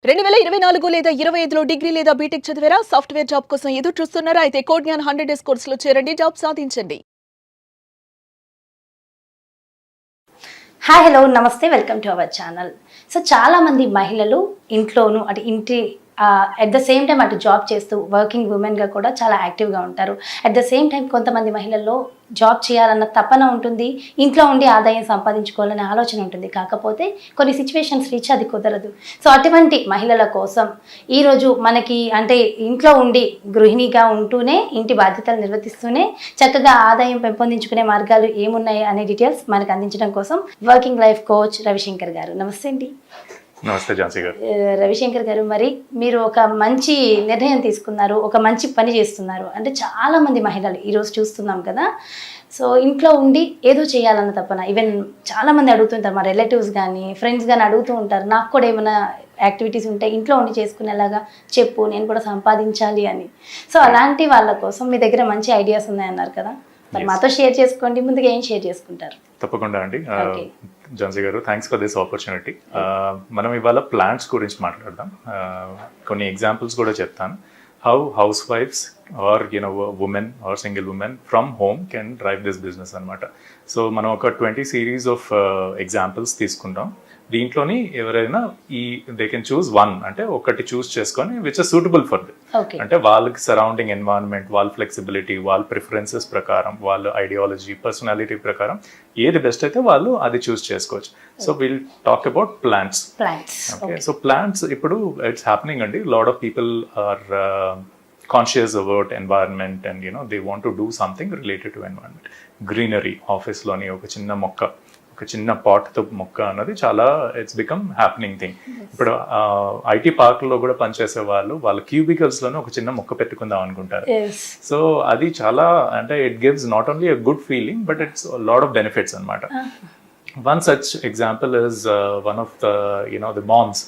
2024 లేదా 25లో డిగ్రీ లేదా బీటెక్ చదివారా? సాఫ్ట్వేర్ జాబ్ కోసం ఎదురు చూస్తున్నారా? అయితే కోడ్ జ్ఞాన్ 100 డేస్ కోర్సులో చేరండి, జాబ్ సాధించండి. హాయ్ హలో నమస్తే, welcome to our channel. So చాలామంది మహిళలు ఇంట్లోనూ అటు ఇంటి అట్ ద సేమ్ టైం అటు జాబ్ చేస్తూ వర్కింగ్ ఉమెన్గా కూడా చాలా యాక్టివ్గా ఉంటారు. అట్ ద సేమ్ టైం కొంతమంది మహిళల్లో జాబ్ చేయాలన్న తపన ఉంటుంది, ఇంట్లో ఉండి ఆదాయం సంపాదించుకోవాలనే ఆలోచన ఉంటుంది. కాకపోతే కొన్ని సిచ్యువేషన్స్ రీచ్ అది కుదరదు. సో అటువంటి మహిళల కోసం ఈరోజు మనకి అంటే ఇంట్లో ఉండి గృహిణిగా ఉంటూనే ఇంటి బాధ్యతలు నిర్వర్తిస్తూనే చక్కగా ఆదాయం పెంపొందించుకునే మార్గాలు ఏమున్నాయి అనే డీటెయిల్స్ మనకు అందించడం కోసం వర్కింగ్ లైఫ్ కోచ్ రవిశంకర్ గారు. నమస్తే అండి. నమస్తే ఝాన్సీ గారు. రవిశంకర్ గారు, మరి మీరు ఒక మంచి నిర్ణయం తీసుకున్నారు, ఒక మంచి పని చేస్తున్నారు. అంటే చాలామంది మహిళలు ఈరోజు చూస్తున్నాం కదా, సో ఇంట్లో ఉండి ఏదో చేయాలన్న తపన. ఈవెన్ చాలామంది అడుగుతుంటారు, మా రిలేటివ్స్ కానీ ఫ్రెండ్స్ కానీ అడుగుతూ ఉంటారు, నాకు కూడా ఏమైనా యాక్టివిటీస్ ఉంటే ఇంట్లో ఉండి చేసుకునేలాగా చెప్పు, నేను కూడా సంపాదించాలి అని. సో అలాంటి వాళ్ళ కోసం మీ దగ్గర మంచి ఐడియాస్ ఉన్నాయన్నారు కదా, మరి మాతో షేర్ చేసుకోండి. ముందుగా ఏం షేర్ చేసుకుంటారు? తప్పకుండా అండి. ఝాన్సీ గారు, థ్యాంక్స్ ఫర్ దిస్ ఆపర్చునిటీ. మనం ఇవాళ ప్లాంట్స్ గురించి మాట్లాడదాం. కొన్ని ఎగ్జాంపుల్స్ కూడా చెప్తాను. హౌ హౌస్ వైఫ్స్ or women or single women from home can drive this business అనమాట. సో మనం ఒక 20 సిరీస్ ఆఫ్ ఎగ్జాంపుల్స్ తీసుకుంటాం. దీంట్లోని ఎవరైనా దే కెన్ చూస్ వన్, అంటే ఒకటి చూస్ చేసుకొని which is suitable for the. అంటే వాళ్ళకి సరౌండింగ్ ఎన్వైరన్మెంట్, వాళ్ళ ఫ్లెక్సిబిలిటీ, వాళ్ళ ప్రిఫరెన్సెస్ ప్రకారం, వాళ్ళ ఐడియాలజీ, పర్సనాలిటీ ప్రకారం ఏది బెస్ట్ అయితే వాళ్ళు అది చూస్ చేసుకోవచ్చు. So will talk about plants. Okay, so plants ఇప్పుడు ఇట్స్ హ్యాపెనింగ్ అండి. Lot of people are conscious about environment and they want to do something related to environment. Greenery, office లోని ఒక చిన్న మొక్క, ఒక చిన్న పాట్తో మొక్క అన్నది చాలా ఇట్స్ బికమ్ హ్యాపెనింగ్ థింగ్. ఇప్పుడు ఐటీ పార్క్లో కూడా పనిచేసే వాళ్ళు వాళ్ళ క్యూబికల్స్లోనే ఒక చిన్న మొక్క పెట్టుకుందాం అనుకుంటారు. సో అది చాలా అంటే it gives not only a good feeling but it's lot of benefits అనమాట. One such example is one of the moms.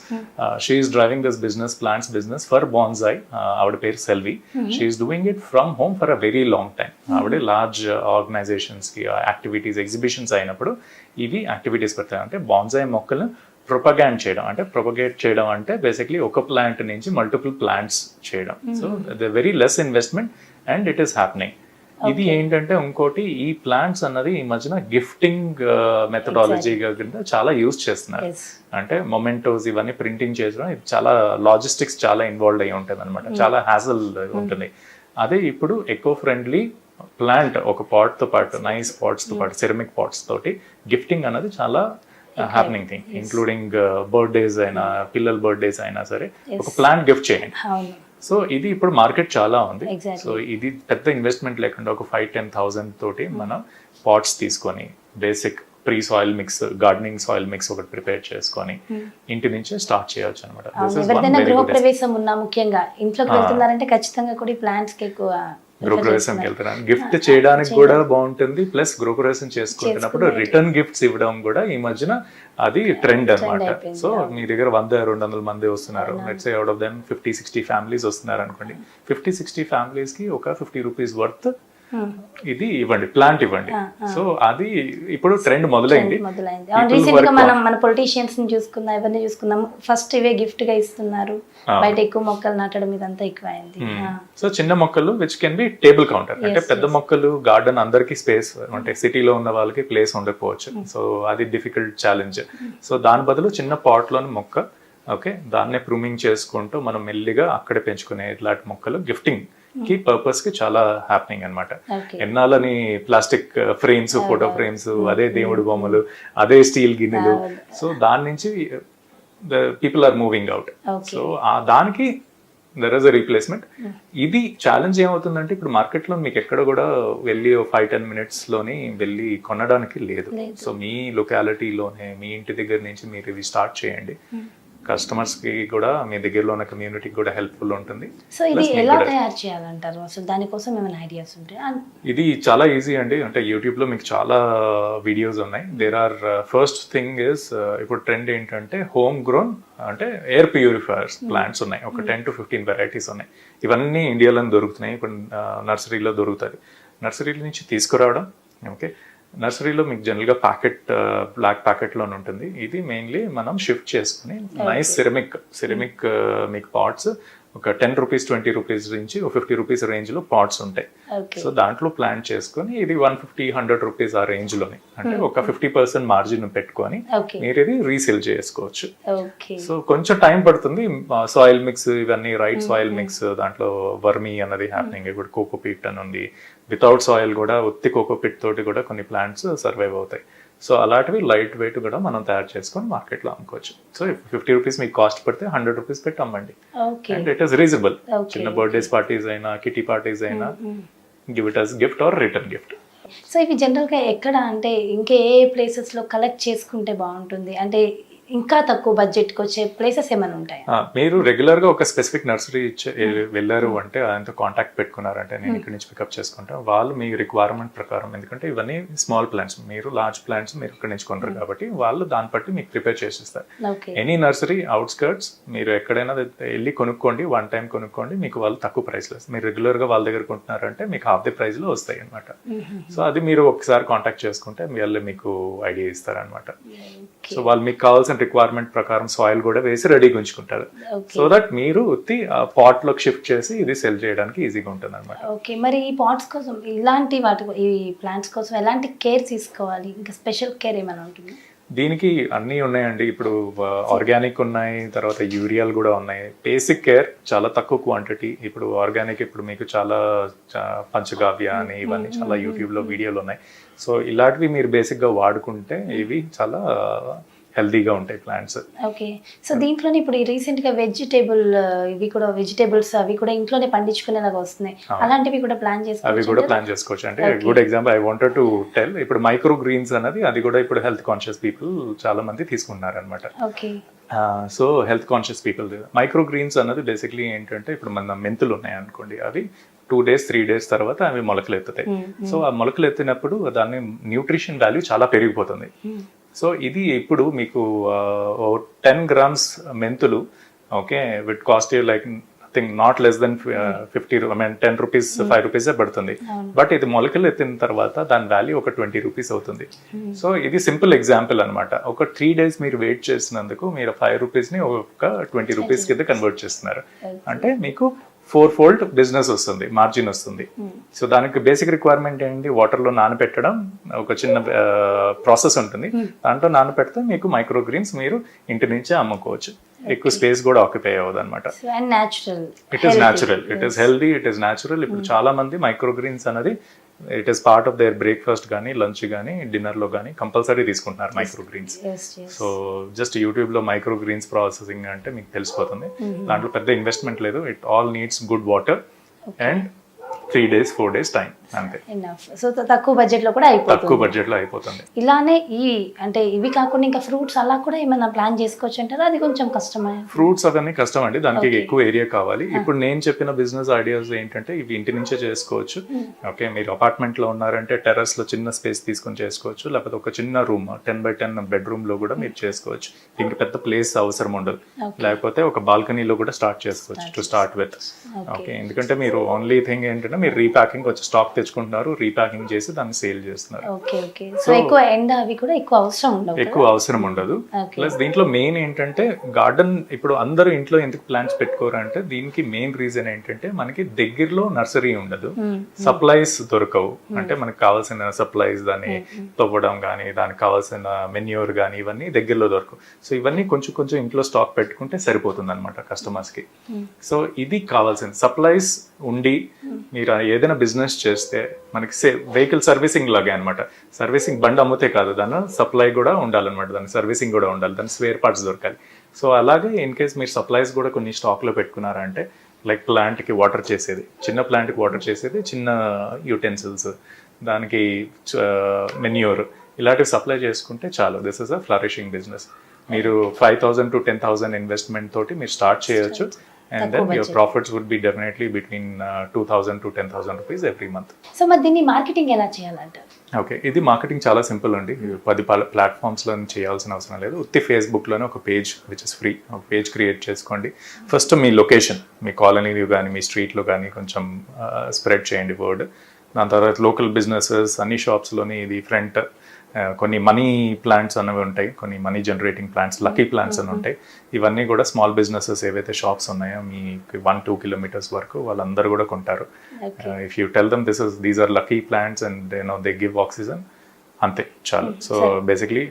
She is driving this business, plants business for bonsai. Avade per Selvi. She is doing it from home for a very long time. Avade large organizations ki activities, exhibitions ayinappudu ivi activities perthayi. Ante bonsai mokkలను propagate చేయడం అంటే basically ఒక plant నుంచి multiple plants చేయడం. So the very less investment and it is happening. ఇది ఏంటంటే ఇంకోటి, ఈ plants అన్నది ఈ మధ్యన గిఫ్టింగ్ మెథడాలజీ కింద చాలా యూజ్ చేస్తున్నారు. అంటే మొమెంటోస్ ఇవన్నీ ప్రింటింగ్ చేయడం, చాలా లాజిస్టిక్స్ చాలా ఇన్వాల్వ్ అయ్యి ఉంటుంది అనమాట, చాలా హ్యాజల్ ఉంటుంది. అదే ఇప్పుడు ఎకో ఫ్రెండ్లీ ప్లాంట్ ఒక పాట్ తో పాటు, నైస్ పాట్స్ తో పాటు, సెరమిక్ పాట్స్ తోటి గిఫ్టింగ్ అన్నది చాలా హ్యాపెనింగ్ థింగ్. ఇంక్లూడింగ్ బర్త్డేస్ అయినా, పిల్లల బర్త్డేస్ అయినా సరే ఒక ప్లాంట్ గిఫ్ట్ చేయండి. సో ఇది ఇప్పుడు మార్కెట్ చాలా ఉంది. సో ఇది పెద్ద ఇన్వెస్ట్మెంట్ లేకుండా ఒక 5-10,000 తోటి మనం పాట్స్ తీసుకొని basic pre soil mix, gardening soil mix ఒకటి ప్రిపేర్ చేసుకొని ఇంటి నుంచే స్టార్ట్ చేయొచ్చు అనమాట. గృహప్రవేశం ఉన్నా, ముఖ్యంగా ఇంట్లోకి వెళ్తున్నారంటే ఖచ్చితంగా కూడా ఈ ప్లాంట్స్ కి ఎక్కువ గృహప్రవేశం వెళ్తున్నాను, గిఫ్ట్ చేయడానికి కూడా బాగుంటుంది. ప్లస్ గృహప్రవేశం చేసుకుంటున్నప్పుడు రిటర్న్ గిఫ్ట్స్ ఇవ్వడం కూడా ఈ మధ్యన అది ట్రెండ్ అనమాట. సో మీ దగ్గర 100-200 మంది వస్తున్నారు, let's say out of them 50-60 families వస్తున్నారు అనుకోండి. 50-60 ఫ్యామిలీస్ కి ఒక 50 రూపీస్ వర్త్ ఇది ఇవ్వండి, ప్లాంట్ ఇవ్వండి. సో అది ఇప్పుడు ట్రెండ్ మొదలైంది. మన పొలిటీషియన్స్ ని చూసుకుందాం, ఎవరిని చూసుకుందాం, ఫస్ట్ ఇవే గిఫ్ట్ గా ఇస్తున్నారు. బయట ఎక్కువ మొక్కలు నాటడం ఇదంతా ఎక్కువ అయింది. సో చిన్న మొక్కలు which can be table counter. అంటే పెద్ద మొక్కలు గార్డెన్ అందరికి స్పేస్, అంటే సిటీలో ఉన్న వాళ్ళకి ప్లేస్ ఉండకపోవచ్చు. సో అది డిఫికల్ట్ ఛాలెంజ్. సో దాని బదులు చిన్న పాట్ లోని మొక్క, ఓకే, దాన్నే ప్రూమింగ్ చేసుకుంటూ మనం మెల్లిగా అక్కడే పెంచుకునే ఇట్లాంటి మొక్కలు గిఫ్టింగ్ కి పర్పస్ కి చాలా హ్యాపెనింగ్ అనమాట. ఎన్నాళ్ళని ప్లాస్టిక్ ఫ్రేమ్స్, ఫోటో ఫ్రేమ్స్, అదే దేవుడు బొమ్మలు, అదే స్టీల్ గిన్నెలు. సో దాని నుంచి people are moving out. So దానికి దర్ ఇస్ అ రీప్లేస్మెంట్. ఇది ఛాలెంజ్ ఏమవుతుందంటే ఇప్పుడు మార్కెట్ లో మీకు ఎక్కడ కూడా వెళ్ళి 5-10 మినిట్స్ లోని వెళ్ళి కొనడానికి లేదు. సో మీ లొకాలిటీలోనే, మీ ఇంటి దగ్గర నుంచి మీరు ఇవి స్టార్ట్ చేయండి. కస్టమర్స్ కి కూడా, మీ దగ్గరలో ఉన్న కమ్యూనిటీకి కూడా హెల్ప్ఫుల్ ఉంటుంది. సో ఇది ఎలా తయారు చేయాలంటారు? అసలు దానికోసం ఏమైనా ఐడియాస్ ఉంటాయి? ఇది చాలా ఈజీ అండి. అంటే యూట్యూబ్ లో మీకు చాలా వీడియోస్ ఉన్నాయి. There are first thing is, ఇప్పుడు ట్రెండ్ ఏంటంటే హోమ్ గ్రోన్ అంటే ఎయిర్ ప్యూరిఫైయర్స్ ప్లాంట్స్ ఉన్నాయి. ఒక 10-15 వెరైటీస్ ఉన్నాయి. ఇవన్నీ ఇండియాలో దొరుకుతున్నాయి. ఇప్పుడు నర్సరీలో దొరుకుతాయి. నర్సరీల నుంచి తీసుకురావడం, ఓకే, నర్సరీలో మీకు జనరల్గా బ్లాక్ ప్యాకెట్లోనే ఉంటుంది. ఇది మెయిన్లీ మనం షిఫ్ట్ చేసుకుని నైస్ సిరమిక్ మీకు పాట్స్ ఒక 10 రూపీస్ 20 రూపీస్ నుంచి 50 రూపీస్ రేంజ్లో పాట్స్ ఉంటాయి. సో దాంట్లో ప్లాంట్ చేసుకొని ఇది 150-100 రూపీస్ ఆ రేంజ్లోని, అంటే ఒక 50% మార్జిన్ పెట్టుకొని మీరు ఇది రీసేల్ చేసుకోవచ్చు. సో కొంచెం టైం పడుతుంది. సాయిల్ మిక్స్ ఇవన్నీ రైట్ సాయిల్ మిక్స్, దాంట్లో వర్మీ అన్నది హ్యాపెనింగ్. ఇప్పుడు కోకోపీట్ అని ఉంది, వితౌట్ సాయిల్ కూడా ఉత్తి కోకోపీట్ తోటి కూడా కొన్ని ప్లాంట్స్ సర్వైవ్ అవుతాయి. సో అలాంటివి లైట్ వెయిట్ కూడా మనం తయారు చేసుకొని మార్కెట్లో అమ్ముకోవచ్చు. సో 50 రూపీస్ మీకు కాస్ట్ పడితే 100 రూపీస్ పెట్టి అమ్మండి. And it is reasonable. చిన్న బర్త్డేస్ పార్టీస్ అయినా, కిటీ పార్టీస్ అయినా, give it as gift or return gift. So ఇవి జనరల్గా ఎక్కడ అంటే ఇంకా ఏ ప్లేసెస్లో కలెక్ట్ చేసుకుంటే బాగుంటుంది, అంటే ఇంకా తక్కువ బడ్జెట్కి వచ్చే ప్లేసెస్ ఏమైనా ఉంటాయి? మీరు రెగ్యులర్ గా ఒక స్పెసిఫిక్ నర్సరీ వెళ్ళారు అంటే ఆయనతో కాంటాక్ట్ పెట్టుకున్నారంటే నేను ఇక్కడ నుంచి పికప్ చేసుకుంటాను, వాళ్ళు మీ రిక్వైర్మెంట్ ప్రకారం, ఎందుకంటే ఇవన్నీ స్మాల్ ప్లాంట్స్, మీరు లార్జ్ ప్లాంట్స్ మీరు ఇక్కడ నుంచి కొంటారు కాబట్టి వాళ్ళు దాన్ని బట్టి మీకు ప్రిపేర్ చేసిస్తారు. ఎనీ నర్సరీ అవుట్స్కర్ట్స్ మీరు ఎక్కడైనా వెళ్ళి కొనుక్కోండి, వన్ టైం కొనుక్కోండి, మీకు వాళ్ళు తక్కువ ప్రైస్ లో, మీరు రెగ్యులర్ గా వాళ్ళ దగ్గర కొంటున్నారంటే మీకు హాఫ్ ది ప్రైస్ లో వస్తాయి అనమాట. సో అది మీరు ఒకసారి కాంటాక్ట్ చేసుకుంటే వాళ్ళు మీకు ఐడియా ఇస్తారనమాట. సో వాళ్ళు మీకు కావాల్సిన రిక్వైర్మెంట్ ప్రకారం సాయిల్ కూడా వేసి రెడీగా ఉంచుకుంటారు. సో దట్ మీరు పాట్ లోకి షిఫ్ట్ చేసి ఇది సెల్ చేయడానికి ఈజీగా ఉంటుంది అనమాట. ఓకే, మరి ఈ పాట్స్ కోసం ఇలాంటి ఈ ప్లాంట్స్ కోసం ఎలాంటి కేర్ తీసుకోవాలి? ఇంకా స్పెషల్ కేర్ ఏమైనా ఉంటుంది? దీనికి అన్నీ ఉన్నాయండి. ఇప్పుడు ఆర్గానిక్ ఉన్నాయి, తర్వాత యూరియాలు కూడా ఉన్నాయి. బేసిక్ కేర్ చాలా తక్కువ క్వాంటిటీ. ఇప్పుడు ఆర్గానిక్ ఇప్పుడు మీకు చాలా పంచగావ్య అని ఇవన్నీ చాలా యూట్యూబ్లో వీడియోలు ఉన్నాయి. సో ఇలాంటివి మీరు బేసిక్గా వాడుకుంటే ఇవి చాలా హెల్దీగా ఉంటాయి ప్లాంట్స్. ఓకే, సో దీంట్లోనే ఇప్పుడు రీసెంట్గా ఇవి కూడా వెజిటేబుల్స్ అవి కూడా ఇంట్లోనే పండించుకునేలాగా వస్తున్నాయి, అలాంటివి కూడా ప్లాన్ చేసుకోవచ్చు. అవి కూడా ప్లాన్ చేసుకోవచ్చు. అంటే good example I wanted to tell, ఇప్పుడు మైక్రో గ్రీన్స్ అనేది అది కూడా ఇప్పుడు హెల్త్ కాన్షియస్ పీపుల్ చాలా మంది తీసుకుంటున్నారు అనమాట. Okay, so health conscious people micro greens అన్నది బేసిక్లీ ఏంటంటే, ఇప్పుడు మన మెంతులు ఉన్నాయి అనుకోండి, అవి 2 days 3 days తర్వాత అవి మొలకలు ఎత్తుతాయి. సో ఆ మొలకలు ఎత్తినప్పుడు దాని న్యూట్రిషన్ వాల్యూ చాలా పెరిగిపోతుంది. సో ఇది ఇప్పుడు మీకు 10 grams మెంతులు, okay, with cost like thing not less than 10 rupees 5 rupees పడుతుంది. బట్ ఇది మొలకలు ఎత్తిన తర్వాత దాని వాల్యూ ఒక 20 రూపీస్ అవుతుంది. సో ఇది సింపుల్ ఎగ్జాంపుల్ అనమాట. ఒక 3 days మీరు వెయిట్ చేసినందుకు మీరు 5 రూపీస్ని ఒక 20 రూపీస్ కింద కన్వర్ట్ చేస్తున్నారు. అంటే మీకు 4-fold బిజినెస్ వస్తుంది, మార్జిన్ వస్తుంది. సో దానికి బేసిక్ రిక్వైర్మెంట్ ఏంటి, వాటర్లో నానబెట్టడం, ఒక చిన్న ప్రాసెస్ ఉంటుంది, దాంట్లో నానబెడితే మీకు మైక్రో గ్రీన్స్ మీరు ఇంటి నుంచే అమ్ముకోవచ్చు. ఎక్కువ స్పేస్ కూడా ఆక్యుపై అవ్వదు అనమాట. It is natural, it is healthy, it is natural. ఇప్పుడు చాలా మంది మైక్రో గ్రీన్స్ అనేది it is part of their breakfast కానీ, లంచ్ కానీ, డిన్నర్లో కానీ కంపల్సరీ తీసుకుంటున్నారు మైక్రో గ్రీన్స్. సో జస్ట్ యూట్యూబ్లో మైక్రో గ్రీన్స్ ప్రాసెసింగ్ అంటే మీకు తెలిసిపోతుంది. దాంట్లో పెద్ద ఇన్వెస్ట్మెంట్ లేదు. It all needs good water and 3 days 4 days time, అంతే. సో తక్కువ బడ్జెట్ లో కూడా అయిపోతుంది. ఇలానే అంటే ఇవి కాకుండా ఇంకా ఫ్రూట్స్ అలా కూడా ఏమైనా ప్లాన్ చేసుకోవచ్చు అంటారా? అది కొంచెం కష్టమే. ఫ్రూట్స్ అవన్నీ కష్టం అండి, దానికి ఎక్కువ ఏరియా కావాలి. ఇప్పుడు నేను చెప్పిన బిజినెస్ ఐడియాస్ ఏంటంటే ఇవి ఇంటి నుంచే చేసుకోవచ్చు. ఓకే, మీరు అపార్ట్మెంట్ లో ఉన్నారంటే టెర్రస్ లో చిన్న స్పేస్ తీసుకొని చేసుకోవచ్చు, లేకపోతే ఒక చిన్న రూమ్ 10x10 బెడ్రూమ్ లో కూడా మీరు చేసుకోవచ్చు. దీనికి పెద్ద ప్లేస్ అవసరం ఉండదు. లేకపోతే ఒక బాల్కనీలో కూడా స్టార్ట్ చేసుకోవచ్చు టు స్టార్ట్ విత్. ఓకే, ఎందుకంటే మీరు ఓన్లీ థింగ్ ఏంటంటే మీరు రీప్యాకింగ్ వచ్చి స్టాక్ తెచ్చుకుంటున్నారు, రీప్యాకింగ్ చేసి దాన్ని సేల్ చేస్తున్నారు. సో ఎక్కువ ఎండ అవి కూడా ఎక్కువ అవసరం ఉండదు. ప్లస్ దీంట్లో మెయిన్ ఏంటంటే గార్డెన్, ఇప్పుడు అందరూ ఇంట్లో ఎందుకు ప్లాంట్స్ పెట్టుకోరు అంటే దీనికి మెయిన్ రీజన్ ఏంటంటే మనకి దగ్గరలో నర్సరీ ఉండదు, సప్లైస్ దొరకవు. అంటే మనకు కావాల్సిన సప్లైస్, దాన్ని తవ్వడం కానీ, దానికి కావాల్సిన మెన్యూర్ కానీ ఇవన్నీ దగ్గరలో దొరకవు. సో ఇవన్నీ కొంచెం కొంచెం ఇంట్లో స్టాక్ పెట్టుకుంటే సరిపోతుంది అనమాట కస్టమర్స్ కి. సో ఇది కావాల్సిన సప్లైస్ ఉండి మీరు ఏదైనా బిజినెస్ చేస్తే మనకి వెహికల్ సర్వీసింగ్ లాగే అనమాట. సర్వీసింగ్ బండి అమ్ముతే కాదు, దాని సప్లై కూడా ఉండాలన్నమాట, దాని సర్వీసింగ్ కూడా ఉండాలి, దాని స్పేర్ పార్ట్స్ దొరకాలి. సో అలాగే ఇన్ కేస్ మీరు సప్లైస్ కూడా కొన్ని స్టాక్లో పెట్టుకున్నారంటే, లైక్ ప్లాంట్కి వాటర్ చేసేది, చిన్న ప్లాంట్కి వాటర్ చేసేది, చిన్న యూటెన్సిల్స్, దానికి మెన్యూర్, ఇలాంటివి సప్లై చేసుకుంటే చాలు. This is a flourishing business. మీరు 5,000 to 10,000 ఇన్వెస్ట్మెంట్ తోటి మీరు స్టార్ట్ చేయొచ్చు. And then your profits would be definitely between 2,000 to 10,000 rupees every month. So మరి దీన్ని మార్కెటింగ్ ఎలా చేయాలంటారు? ఓకే, ఇది మార్కెటింగ్ చాలా సింపుల్ అండి. 10 ప్లాట్ఫామ్స్లో చేయాల్సిన అవసరం లేదు. ఉత్తి ఫేస్బుక్లోనే ఒక పేజ్ విచ్ ఇస్ ఫ్రీ, ఒక పేజ్ క్రియేట్ చేసుకోండి. ఫస్ట్ మీ లొకేషన్, మీ కాలనీలో కానీ మీ స్ట్రీట్లో కానీ కొంచెం స్ప్రెడ్ చేయండి వర్డ్. దాని తర్వాత లోకల్ బిజినెసెస్ అన్ని షాప్స్లోని ఇది ఫ్రంట్ కొన్ని మనీ ప్లాంట్స్ అనేవి ఉంటాయి, కొన్ని money generating plants, lucky plants అని ఉంటాయి. ఇవన్నీ కూడా స్మాల్ బిజినెసెస్ ఏవైతే షాప్స్ ఉన్నాయో మీకు 1-2 కిలోమీటర్స్ వరకు వాళ్ళందరూ కూడా కొంటారు. If you tell them these are lucky plants and they give oxygen, అంతే చాలు. So basically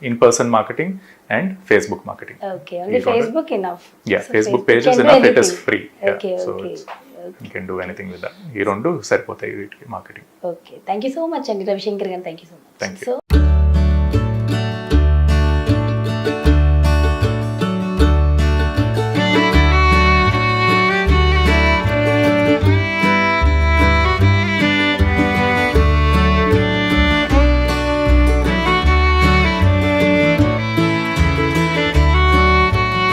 in person marketing and Facebook marketing. Okay, only Facebook enough. Yeah, So Facebook can page is do enough, it is anything. free. Okay, Yeah, so okay. you can do anything with that. ఈ రెండు సరిపోతాయి వీటికి marketing. Okay, thank you so much అండి రవిశంకర్ గారు, thank you so much. Thank you. So